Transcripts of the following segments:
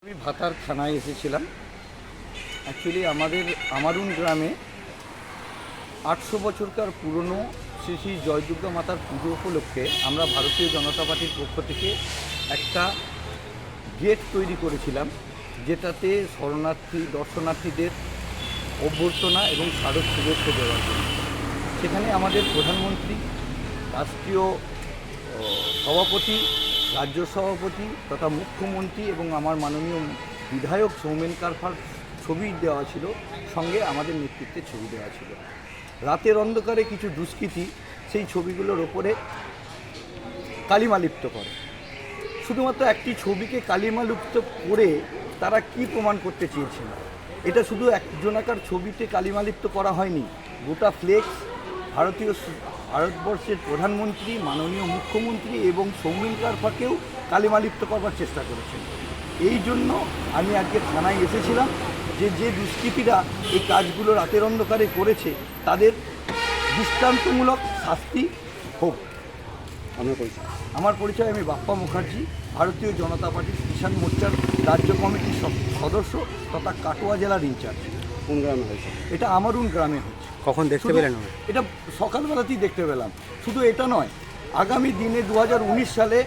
আমি ভাতার থানায় এসেছিলাম। অ্যাকচুয়ালি আমারুন গ্রামে 800 বছরকার পুরনো শ্রী শ্রী জয়দুর্গা মাতার পুজো উপলক্ষে আমরা ভারতীয় জনতা পার্টির পক্ষ থেকে একটা গেট তৈরি করেছিলাম, যেটাতে শরণার্থী দর্শনার্থীদের অভ্যর্থনা এবং স্মারক শুভেচ্ছা দেওয়ার জন্য। সেখানে আমাদের প্রধানমন্ত্রী, রাষ্ট্রীয় সভাপতি, রাজ্য সভাপতি তথা মুখ্যমন্ত্রী এবং আমার মাননীয় বিধায়ক সৌমেন কারফার ছবি দেওয়া ছিল, সঙ্গে আমাদের নেতৃত্বে ছবি দেওয়া ছিল। রাতের অন্ধকারে কিছু দুষ্কৃতী সেই ছবিগুলোর ওপরে কালিমালিপ্ত করে। শুধুমাত্র একটি ছবিকে কালিমালিপ্ত করে তারা কি প্রমাণ করতে চেয়েছিল? এটা শুধু একজনাকার ছবিতে কালিমালিপ্ত করা হয়নি, গোটা ফ্লেক্স ভারতবর্ষের প্রধানমন্ত্রী, মাননীয় মুখ্যমন্ত্রী এবং সৌমেন কারফাকেও কালিমালিপ্ত করবার চেষ্টা করেছেন। এই জন্য আমি আজকে থানায় এসেছিলাম যে দুষ্কৃতীরা এই কাজগুলো রাতের অন্ধকারে করেছে তাদের দৃষ্টান্তমূলক শাস্তি হোক। আমার পরিচয়, আমি বাপ্পা মুখার্জি, ভারতীয় জনতা পার্টির কিষাণ মোর্চার রাজ্য কমিটির সদস্য তথা কাটোয়া জেলার ইনচার্জ। কোন গ্রামে হয়েছে? এটা আমারুন গ্রামে হচ্ছে। কখন দেখতে পেলেন? এটা সকালবেলাতেই দেখতে পেলাম। শুধু এটা নয়, আগামী দিনে 2019 সালে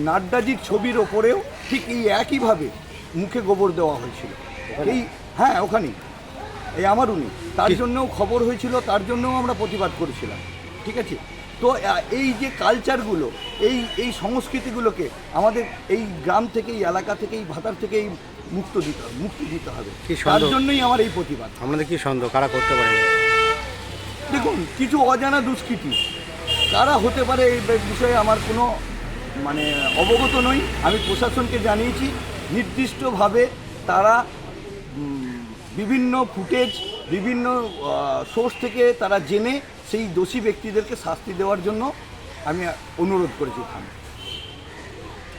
নাড্ডাজির ছবির ওপরেও ঠিক এই একইভাবে মুখে গোবর দেওয়া হয়েছিল। হ্যাঁ, ওখানেই, এই আমারুনই। তার জন্যও খবর হয়েছিল, তার জন্যও আমরা প্রতিবাদ করেছিলাম। ঠিক আছে, তো এই যে কালচারগুলো, এই সংস্কৃতিগুলোকে আমাদের এই গ্রাম থেকে, এই এলাকা থেকে, এই ভাতার থেকে মুক্তি দিতে হবে। তার জন্যই আমার এই প্রতিবাদ। আমাদের কি সন্দেহ কারা করতে পারে? দেখুন, কিছু অজানা দুষ্কৃতী কারা হতে পারে এই বিষয়ে আমার কোনো অবগত নই। আমি প্রশাসনকে জানিয়েছি, নির্দিষ্টভাবে তারা বিভিন্ন ফুটেজ, বিভিন্ন সোর্স থেকে তারা জেনে সেই দোষী ব্যক্তিদেরকে শাস্তি দেওয়ার জন্য আমি অনুরোধ করেছি থানায়।